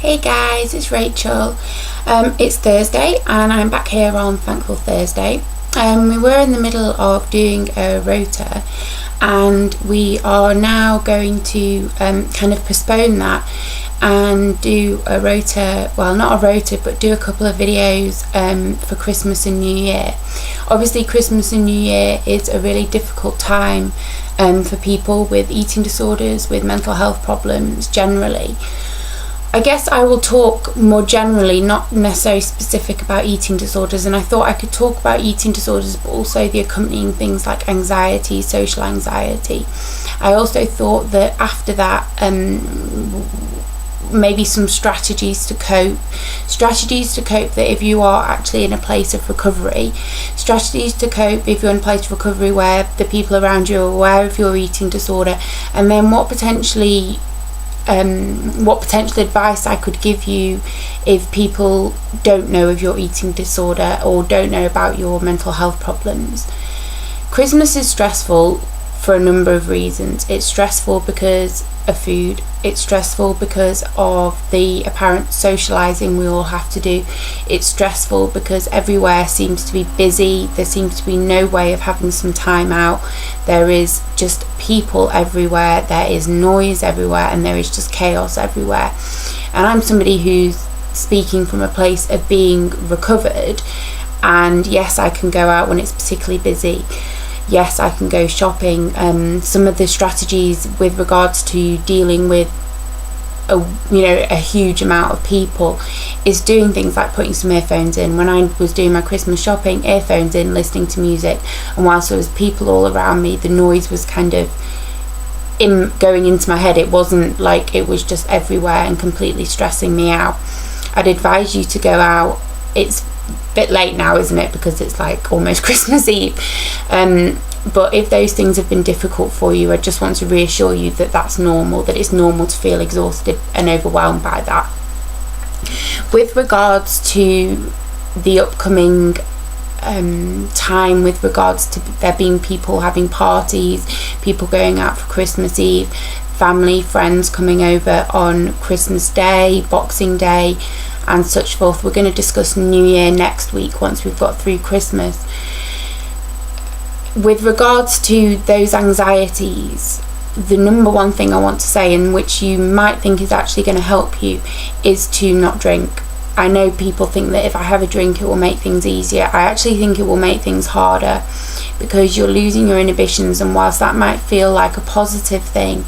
Hey guys, it's Rachel. It's Thursday and I'm back here on Thankful Thursday. We were in the middle of doing a rota and we are now going to kind of postpone that and do a rota, well not a rota but do a couple of videos for Christmas and New Year. Obviously Christmas and New Year is a really difficult time for people with eating disorders, with mental health problems generally. I guess I will talk more generally, not necessarily specific about eating disorders, and I thought I could talk about eating disorders but also the accompanying things like anxiety, social anxiety. I also thought that after that maybe some strategies to cope that if you are actually in a place of recovery, strategies to cope if you're in a place of recovery where the people around you are aware of your eating disorder, and then what potential advice I could give you if people don't know of your eating disorder or don't know about your mental health problems. Christmas is stressful for a number of reasons. It's stressful because of food, it's stressful because of the apparent socialising we all have to do, it's stressful because everywhere seems to be busy, there seems to be no way of having some time out, there is just people everywhere, there is noise everywhere, and there is just chaos everywhere. And I'm somebody who's speaking from a place of being recovered, and yes, I can go out when it's particularly busy. Yes, I can go shopping. Some of the strategies with regards to dealing with a huge amount of people is doing things like putting some earphones in. When I was doing my Christmas shopping, earphones in, listening to music, and whilst there was people all around me, the noise was kind of going into my head. It wasn't like it was just everywhere and completely stressing me out. I'd advise you to go out. It's a bit late now, isn't it, because it's like almost Christmas Eve, but if those things have been difficult for you, I just want to reassure you that that's normal, that it's normal to feel exhausted and overwhelmed by that. With regards to the upcoming time, with regards to there being people having parties, people going out for Christmas Eve, family, friends coming over on Christmas Day, Boxing Day and such forth. We're going to discuss New Year next week once we've got through Christmas. With regards to those anxieties, the number one thing I want to say, and which you might think is actually going to help you, is to not drink. I know people think that if I have a drink it will make things easier. I actually think it will make things harder, because you're losing your inhibitions, and whilst that might feel like a positive thing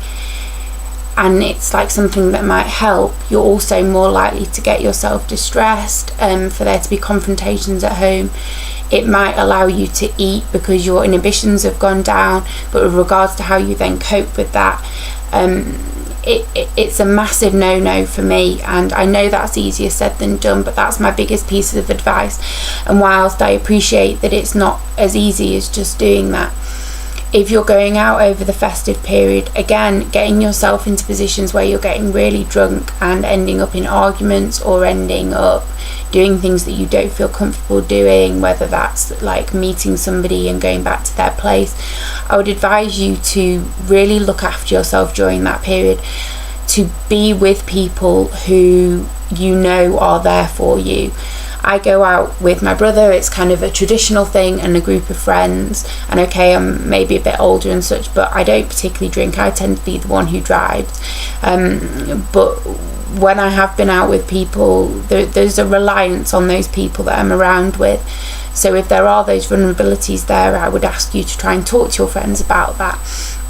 and it's like something that might help, you're also more likely to get yourself distressed, for there to be confrontations at home. It might allow you to eat because your inhibitions have gone down, but with regards to how you then cope with that, it's a massive no-no for me, and I know that's easier said than done, but that's my biggest piece of advice. And whilst I appreciate that it's not as easy as just doing that, if you're going out over the festive period, again, getting yourself into positions where you're getting really drunk and ending up in arguments or ending up doing things that you don't feel comfortable doing, whether that's like meeting somebody and going back to their place, I would advise you to really look after yourself during that period, to be with people who you know are there for you. I go out with my brother, it's kind of a traditional thing, and a group of friends, and okay, I'm maybe a bit older and such, but I don't particularly drink. I tend to be the one who drives, but when I have been out with people, there's a reliance on those people that I'm around with. So if there are those vulnerabilities there, I would ask you to try and talk to your friends about that.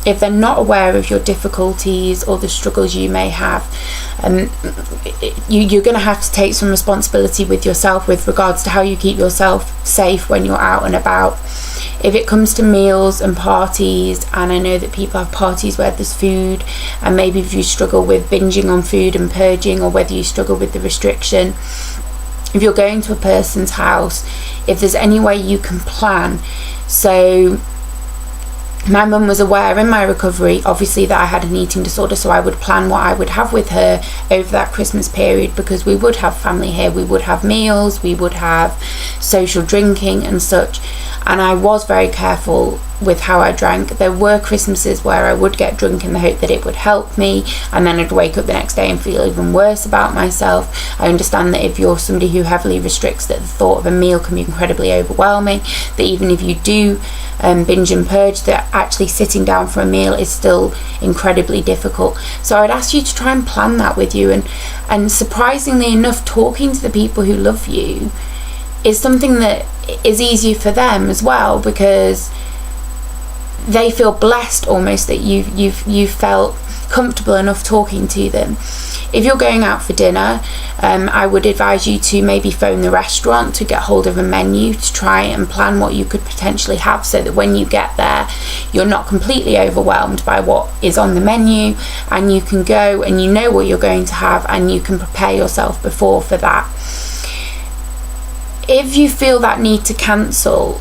If they're not aware of your difficulties or the struggles you may have, you're going to have to take some responsibility with yourself with regards to how you keep yourself safe when you're out and about. If it comes to meals and parties, and I know that people have parties where there's food, and maybe if you struggle with binging on food and purging, or whether you struggle with the restriction, if you're going to a person's house, if there's any way you can plan. So my mum was aware in my recovery, obviously, that I had an eating disorder, so I would plan what I would have with her over that Christmas period, because we would have family here, we would have meals, we would have social drinking and such, and I was very careful with how I drank. There were Christmases where I would get drunk in the hope that it would help me, and then I'd wake up the next day and feel even worse about myself. I understand that if you're somebody who heavily restricts, that the thought of a meal can be incredibly overwhelming, that even if you do binge and purge, that actually sitting down for a meal is still incredibly difficult. So I'd ask you to try and plan that with you, and surprisingly enough, talking to the people who love you is something that is easier for them as well, because they feel blessed almost that you've felt comfortable enough talking to them. If you're going out for dinner, I would advise you to maybe phone the restaurant to get hold of a menu to try and plan what you could potentially have, so that when you get there you're not completely overwhelmed by what is on the menu, and you can go and you know what you're going to have, and you can prepare yourself before for that. If you feel that need to cancel,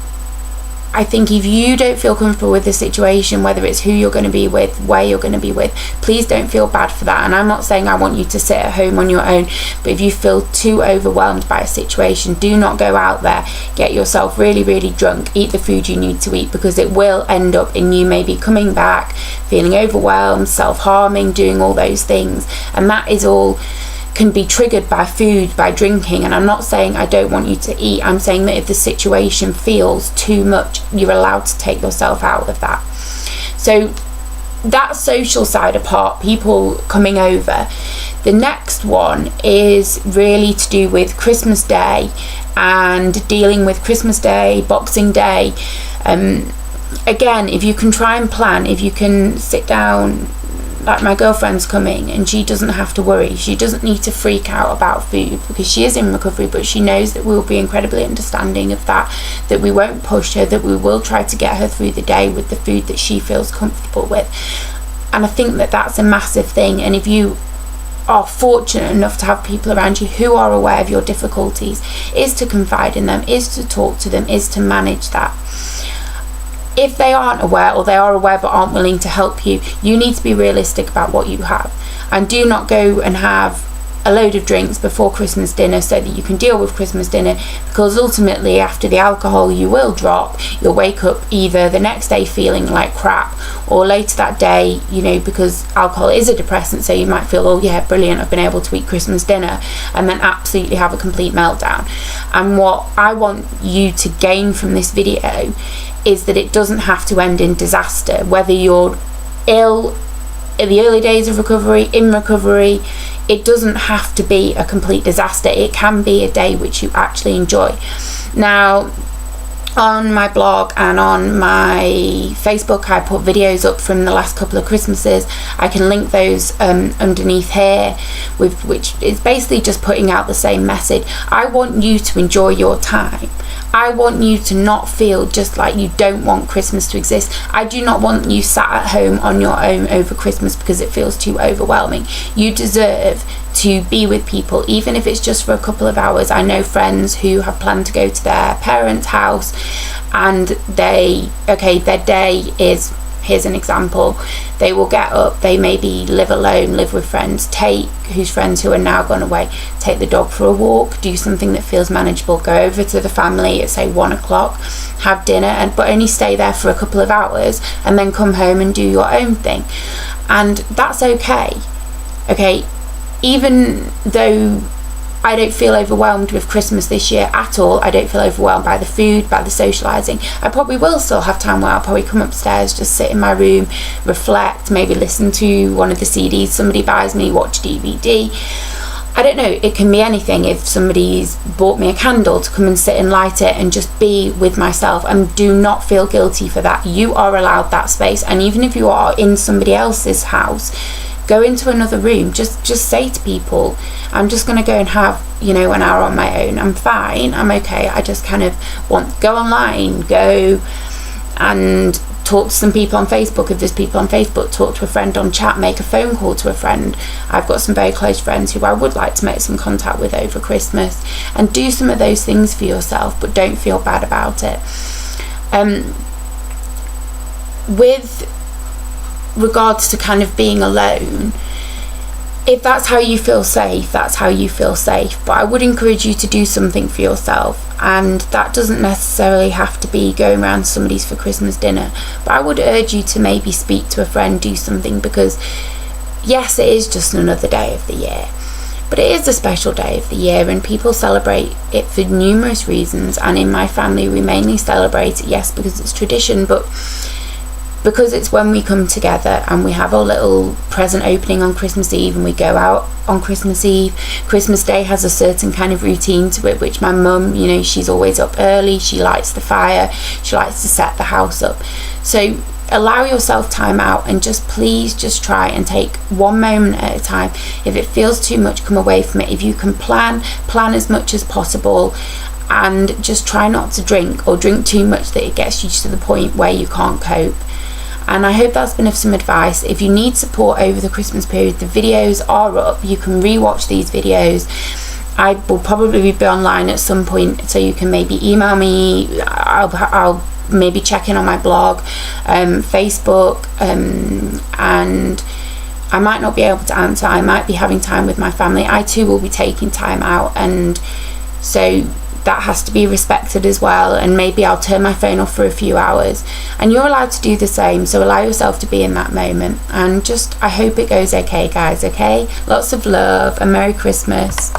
I think if you don't feel comfortable with the situation, whether it's who you're going to be with, where you're going to be with, please don't feel bad for that. And I'm not saying I want you to sit at home on your own, but if you feel too overwhelmed by a situation, do not go out there, get yourself really, really drunk, eat the food you need to eat, because it will end up in you maybe coming back, feeling overwhelmed, self-harming, doing all those things. And that is all can be triggered by food, by drinking. And I'm not saying I don't want you to eat, I'm saying that if the situation feels too much, you're allowed to take yourself out of that. So that social side apart, people coming over, the next one is really to do with Christmas Day and dealing with Christmas Day, Boxing Day. Again, if you can try and plan, if you can sit down, like my girlfriend's coming and she doesn't have to worry, she doesn't need to freak out about food because she is in recovery, but she knows that we'll be incredibly understanding of that we won't push her, that we will try to get her through the day with the food that she feels comfortable with. And I think that that's a massive thing. And if you are fortunate enough to have people around you who are aware of your difficulties, is to confide in them, is to talk to them, is to manage that. If they aren't aware, or they are aware but aren't willing to help you, you need to be realistic about what you have, and do not go and have a load of drinks before Christmas dinner so that you can deal with Christmas dinner, because ultimately after the alcohol you will drop. You'll wake up either the next day feeling like crap, or later that day, because alcohol is a depressant, so you might feel, oh yeah, brilliant, I've been able to eat Christmas dinner, and then absolutely have a complete meltdown. And what I want you to gain from this video is that it doesn't have to end in disaster. Whether you're ill in the early days of recovery, in recovery, it doesn't have to be a complete disaster. It can be a day which you actually enjoy. Now, on my blog and on my Facebook, I put videos up from the last couple of Christmases. I can link those underneath here, which is basically just putting out the same message. I want you to enjoy your time. I want you to not feel just like you don't want Christmas to exist. I do not want you sat at home on your own over Christmas because it feels too overwhelming. You deserve to be with people, even if it's just for a couple of hours. I know friends who have planned to go to their parents' house, and their day is, here's an example, they will get up, they maybe live alone, live with friends, whose friends who are now gone away, take the dog for a walk, do something that feels manageable, go over to the family at say 1 o'clock, have dinner, but only stay there for a couple of hours, and then come home and do your own thing. And that's okay. Even though I don't feel overwhelmed with Christmas this year at all, I don't feel overwhelmed by the food, by the socialising, I probably will still have time where I'll probably come upstairs, just sit in my room, reflect, maybe listen to one of the CDs somebody buys me, watch DVD. I don't know, it can be anything. If somebody's bought me a candle, to come and sit and light it and just be with myself, and do not feel guilty for that. You are allowed that space. And even if you are in somebody else's house, go into another room, just say to people, I'm just going to go and have an hour on my own. I'm fine, I'm okay, I just kind of go online, go and talk to some people on Facebook. If there's people on Facebook, talk to a friend on chat, make a phone call to a friend. I've got some very close friends who I would like to make some contact with over Christmas, and do some of those things for yourself, but don't feel bad about it. With regards to kind of being alone, if that's how you feel safe, that's how you feel safe. But I would encourage you to do something for yourself, and that doesn't necessarily have to be going around to somebody's for Christmas dinner. But I would urge you to maybe speak to a friend, do something, because yes, it is just another day of the year, but it is a special day of the year, and people celebrate it for numerous reasons. And in my family, we mainly celebrate it, yes, because it's tradition, but because it's when we come together and we have our little present opening on Christmas Eve, and we go out on Christmas Eve. Christmas Day has a certain kind of routine to it, which my mum, you know, she's always up early, she lights the fire, she likes to set the house up. So allow yourself time out, and please just try and take one moment at a time. If it feels too much, come away from it. If you can plan as much as possible, and just try not to drink or drink too much that it gets you to the point where you can't cope. And I hope that's been of some advice. If you need support over the Christmas period, the videos are up. You can rewatch these videos. I will probably be online at some point, so you can maybe email me. I'll maybe check in on my blog, Facebook, and I might not be able to answer. I might be having time with my family. I too will be taking time out, and so that has to be respected as well. And maybe I'll turn my phone off for a few hours, and you're allowed to do the same. So allow yourself to be in that moment, and I hope it goes okay, guys. Okay, lots of love and Merry Christmas.